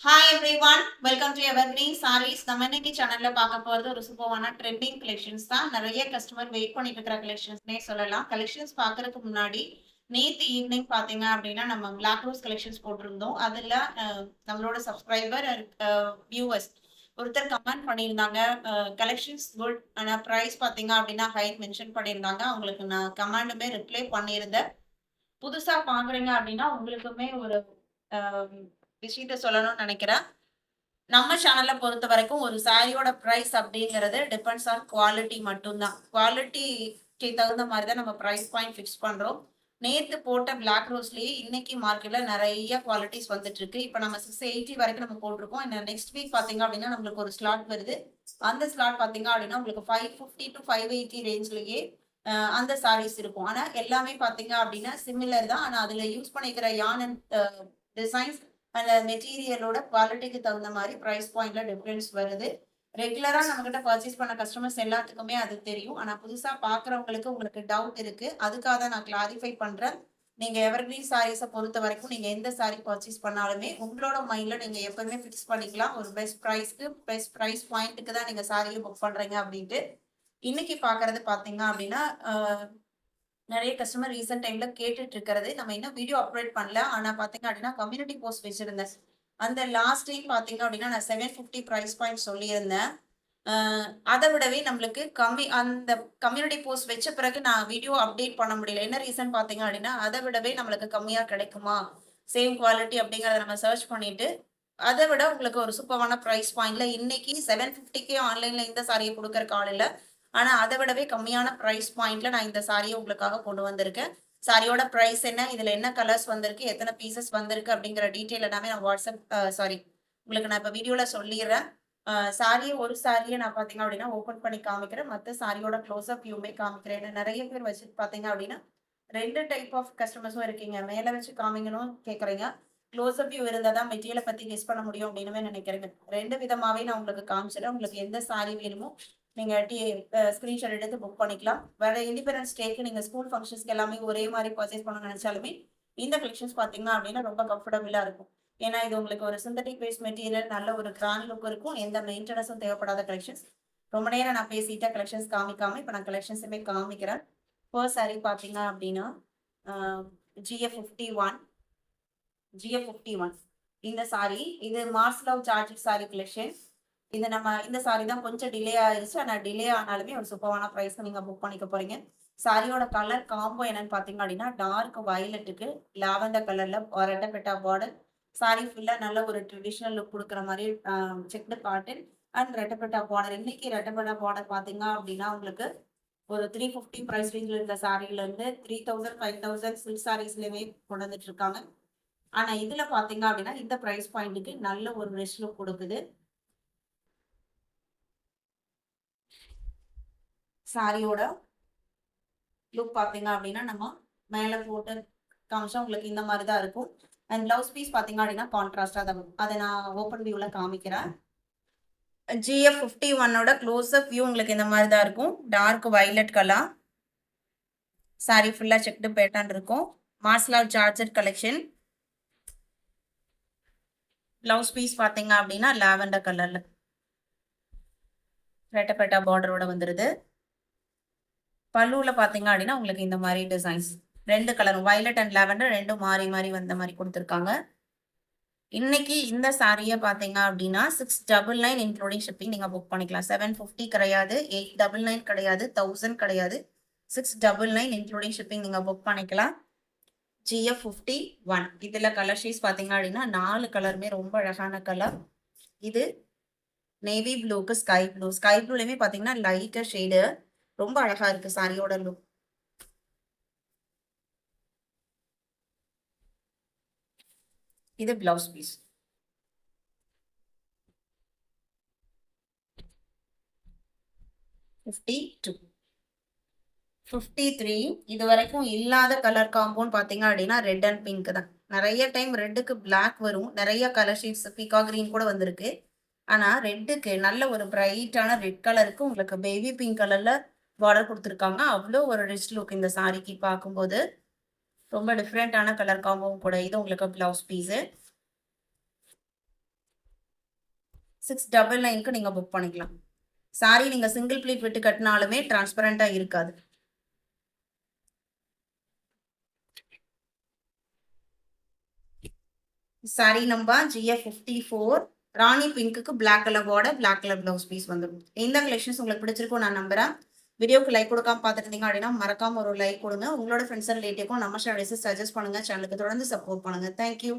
Hi everyone, welcome to evergreen saris. நம்ம இன்னைக்கு சேனல்ல பார்க்க போறது ஒரு சூப்பரான ட்ரெண்டிங் கலெக்ஷன்ஸ் தான். நிறைய கஸ்டமர் வெயிட் பண்ணிட்டு இருக்கிற கலெக்ஷன்ஸ்னே சொல்லலாம். கலெக்ஷன்ஸ் பார்க்கறதுக்கு முன்னாடி நேத்து ஈவினிங் பாத்தீங்க அப்படின்னா நம்ம பிளாக் ரோஸ் கலெக்ஷன்ஸ் போட்டிருந்தோம். அதுல நம்மளோட சப்ஸ்கிரைபர் வியூவர்ஸ் ஒருத்தர் கமெண்ட் பண்ணியிருந்தாங்க, கலெக்ஷன்ஸ் குட், ஆனால் ப்ரைஸ் பார்த்தீங்க அப்படின்னா ஹைட் மென்ஷன் பண்ணியிருந்தாங்க. அவங்களுக்கு நான் கமெண்டுமே ரிப்ளை பண்ணியிருந்தேன். புதுசா பார்க்குறீங்க அப்படின்னா உங்களுக்குமே ஒரு விஷயத்த சொல்லணும்னு நினைக்கிறேன். நம்ம சேனல்ல பொறுத்தவரைக்கும் ஒரு சாரியோட பிரைஸ் அப்படிங்கிறது டிபெண்ட்ஸ் ஆன் குவாலிட்டி மட்டும்தான். குவாலிட்டிக்கு தகுந்த மாரி தான் நம்ம பிரைஸ் பாயிண்ட் ஃபிக்ஸ் பண்றோம். நேத்து போட்ட பிளாக் ரோஸ்லயே இன்னைக்கு மார்க்கெட்ல நெறைய குவாலிட்டிஸ் வந்துட்டு இருக்கு. இப்ப நம்ம 680 வரைக்கும் நம்ம போட்டிருக்கோம். நெக்ஸ்ட் வீக் பார்த்தீங்க அப்படின்னா நம்மளுக்கு ஒரு ஸ்லாட் வருது. அந்த ஸ்லாட் பார்த்தீங்க அப்படின்னா உங்களுக்கு 550 to 580 ரேஞ்ச்லயே அந்த சாரீஸ் இருக்கும். ஆனா எல்லாமே பார்த்தீங்க அப்படின்னா சிமிலர் தான். ஆனா அதுல யூஸ் பண்ணிக்கிற யான் அண்ட் டிசைன்ஸ் அந்த மெட்டீரியலோட குவாலிட்டிக்கு தகுந்த மாதிரி பிரைஸ் பாயிண்ட்ல டிஃபரன்ஸ் வருது. ரெகுலரா நம்ம கிட்ட பர்ச்சேஸ் பண்ண கஸ்டமர்ஸ் எல்லாத்துக்குமே அது தெரியும். ஆனா புதுசா பாக்குறவங்களுக்கு உங்களுக்கு டவுட் இருக்கு. அதுக்காக தான் நான் கிளாரிஃபை பண்றேன். நீங்க எவர்கிரீன் சாரீஸை பொறுத்த வரைக்கும் நீங்க எந்த சாரீ பர்ச்சேஸ் பண்ணாலுமே உங்களோட மைண்ட்ல நீங்க எப்பவுமே ஃபிக்ஸ் பண்ணிக்கலாம். ஒரு பெஸ்ட் ப்ரைஸ்க்கு பெஸ்ட் ப்ரைஸ் பாயிண்ட்டுக்கு தான் நீங்க சாரியை புக் பண்றீங்க அப்படின்ட்டு. இன்னைக்கு பாக்குறது பாத்தீங்க அப்படின்னா நிறைய கஸ்டமர் ரீசென்ட் டைம்ல கேட்டுட்டு இருக்கிறது. நம்ம இன்னும் வீடியோ அப்லோட் பண்ணல. ஆனா பாத்தீங்க அப்படின்னா கம்யூனிட்டி போஸ்ட் வச்சிருந்தேன். அந்த லாஸ்ட் டைம் பாத்தீங்க அப்படின்னா நான் 750 பிரைஸ் பாயிண்ட் சொல்லியிருந்தேன். அதை விடவே நம்மளுக்கு கம்மி அந்த கம்யூனிட்டி போஸ்ட் வச்ச பிறகு நான் வீடியோ அப்டேட் பண்ண முடியல. என்ன ரீசன் பாத்தீங்க அப்படின்னா அதை விடவே நம்மளுக்கு கம்மியா கிடைக்குமா, சேம் குவாலிட்டி அப்படிங்கறத நம்ம சர்ச் பண்ணிட்டு அதை விட உங்களுக்கு ஒரு சூப்பரான பிரைஸ் பாயிண்ட்ல இன்னைக்கு 750க்கே ஆன்லைன்ல இந்த சாரியை கொடுக்கற காலையில. ஆனா அதை விடவே கம்மியான பிரைஸ் பாயிண்ட்ல நான் இந்த சாரியை உங்களுக்காக கொண்டு வந்திருக்கேன். சாரியோட பிரைஸ் என்ன, இதுல என்ன கலர்ஸ் வந்திருக்கு, எத்தனை பீசஸ் வந்திருக்கு அப்படிங்கிற டீட்டெயில் எல்லாமே நான் வாட்ஸ்அப் சாரி உங்களுக்கு நான் இப்ப வீடியோல சொல்லிடுறேன். சாரியை ஒரு சாரியை நான் பாத்தீங்க அப்படின்னா ஓபன் பண்ணி காமிக்கிறேன். மத்த சாரியோட க்ளோஸ்அப் வியூமே காமிக்கிறேன். நிறைய பேர் வச்சு பாத்தீங்க அப்படின்னா 2 டைப் ஆஃப் கஸ்டமர்ஸும் இருக்கீங்க. மேல வச்சு காமிக்கணும் கேக்குறீங்க. க்ளோஸ்அப் வியூ இருந்தா தான் மெட்டீரியலை பத்தி கெஸ் பண்ண முடியும் அப்படின்னு நினைக்கிறேங்க. 2 விதமாவே நான் உங்களுக்கு காமிச்சிடுறேன். உங்களுக்கு எந்த சாரி வேணுமோ நீங்க ஸ்கிரீன்ஷாட் எடுத்து புக் பண்ணிக்கலாம். வேற இண்டிபெண்டன்ஸ் டேக்கு நீங்க ஸ்கூல் ஃபங்க்ஷன்ஸ்க்கு எல்லாமே ஒரே மாதிரி பர்ச்சேஸ் பண்ணணும்னு நினைச்சாலுமே இந்த கலெக்ஷன்ஸ் பாத்தீங்கன்னா அப்படின்னா ரொம்ப கம்ஃபர்டபுளா இருக்கும். ஏன்னா இது உங்களுக்கு ஒரு சிந்தட்டிக் பேஸ்ட் மெட்டீரியல், நல்ல ஒரு கிராண்ட் லுக் இருக்கும். எந்த மெயின்டெனன்ஸும் தேவைப்படாத கலெக்ஷன்ஸ். ரொம்ப நேரம் நான் பேசிட்ட கலெக்ஷன்ஸ் காமிக்காம இப்ப நான் கலெக்ஷன்ஸுமே காமிக்கிறேன். ஃபர்ஸ்ட் சாரி பாத்தீங்க அப்படின்னா GF51 GF51 இந்த சாரி இது Mars love georgette sari collection. இது நம்ம இந்த சாரி தான் கொஞ்சம் டிலே ஆயிருச்சு. ஆனா டிலே ஆனாலுமே ஒரு சூப்பரான பிரைஸ் நீங்க புக் பண்ணிக்க போறீங்க. சாரியோட கலர் காம்போ என்னன்னு பாத்தீங்க அப்படின்னா டார்க் வயலட்டுக்கு லாவெண்டர் கலர்ல ரெட்டப்பெட்டா பார்டர். சாரி ஃபுல்லா நல்ல ஒரு ட்ரெடிஷனல் லுக் கொடுக்குற மாதிரி செக்டு காட்டன் அண்ட் ரெட்டப்பெட்டா பார்டர். இன்னைக்கு ரெட்டப்பெட்டா பார்டர் பாத்தீங்க அப்படின்னா உங்களுக்கு ஒரு 350 பிரைஸ் ரேஞ்சில் இருந்த சாரில இருந்து 3000 5000 சில்க் சாரீஸ்லயுமே கொண்டு வந்துட்டு இருக்காங்க. ஆனா இதுல பாத்தீங்க அப்படின்னா இந்த பிரைஸ் பாயிண்ட்டுக்கு நல்ல ஒரு ரிச் லுக் கொடுக்குது. சாரியோட லுக் பாத்தீங்க அப்படின்னா நம்ம மேல போட்டு காமிச்சா உங்களுக்கு இந்த மாதிரி தான் இருக்கும். அண்ட் பிளவுஸ் பீஸ் பாத்தீங்க அப்படின்னா கான்ட்ராஸ்டா தான் இருக்கும். அதை நான் ஓப்பன் வியூல காமிக்கிறேன். GF51ஓட க்ளோஸ்அப் வியூ உங்களுக்கு இந்த மாதிரி தான் இருக்கும். Dark violet colour. சாரி ஃபுல்லா செக்டு பேட்டர்ன் இருக்கும். மார்ஸ்லா ஜார்ஜெட் கலெக்ஷன். பிளவுஸ் பீஸ் பாத்தீங்க அப்படின்னா லாவெண்டர் கலர்ல ரெட்டப்பெட்டா பார்டரோட வந்துருது. பல்லுல பாத்தீங்க அப்படின்னா உங்களுக்கு இந்த மாதிரி டிசைன்ஸ் 2 கலரும் வயலட் அண்ட் லாவெண்டர் ரெண்டும் மாறி மாறி வந்த மாதிரி கொடுத்துருக்காங்க. இன்னைக்கு இந்த சாரியை பாத்தீங்க அப்படின்னா 699 இன்க்ளூடிங் ஷிப்பிங் நீங்க புக் பண்ணிக்கலாம். 750 கிடையாது, 899 கிடையாது, 1000 கிடையாது, 699 இன்க்ளூடிங் ஷிப்பிங் நீங்க புக் பண்ணிக்கலாம். GF51 இதுல கலர் ஷீட்ஸ் பாத்தீங்க அப்படின்னா 4 கலருமே ரொம்ப அழகான கலர். இது நேவி ப்ளூக்கு ஸ்கை ப்ளூ. ஸ்கை ப்ளூலயுமே பாத்தீங்கன்னா லைட்டர் ஷேடு ரொம்ப அழகா இருக்கு சாரியோட லுக். இது பிளவுஸ் பீஸ். $52 $53 இது வரைக்கும் இல்லாத கலர் காம்போன்னு பாத்தீங்க அப்படின்னா ரெட் அண்ட் பிங்க் தான். நிறைய டைம் ரெட்டுக்கு பிளாக் வரும். நிறைய கலர் ஷீட்ஸ் பீகா கிரீன் கூட வந்திருக்கு. ஆனா ரெட்டுக்கு நல்ல ஒரு பிரைட்டான ரெட் கலருக்கு உங்களுக்கு பேபி பிங்க் கலர்ல பார்டர் கொடுத்துருக்காங்க. அவ்வளோ ஒரு ரிச் லுக் இந்த சாரிக்கு பார்க்கும்போது. ரொம்ப டிஃப்ரெண்டான கலர் காம்போவும் கூட. இது உங்களுக்கு பிளவுஸ் பீஸு. 699க்கு நீங்க புக் பண்ணிக்கலாம். சாரி நீங்க சிங்கிள் ப்ளீட் விட்டு கட்டினாலுமே டிரான்ஸ்பரண்டா இருக்காது. சாரி நம்பர் GF54 ராணி பிங்க்குக்கு black colour border, black colour blouse piece வந்துடும். இந்த கலெக்ஷன்ஸ் உங்களுக்கு பிடிச்சிருக்கும் நான் நம்புறேன். வீடியோக்கு லைக் கொடுக்காம பார்த்துட்டு இருந்தீங்க அப்படின்னா மறக்காம ஒரு லைக் கொடுங்க. உங்களோட ஃப்ரெண்ட்ஸ் அண்ட் ரிலேட்டிவ்க்கும் நம்ம சேனல்ஸ் சஜஸ்ட் பண்ணுங்க. சேனலுக்கு தொடர்ந்து சப்போர்ட் பண்ணுங்க. தேங்க்யூ.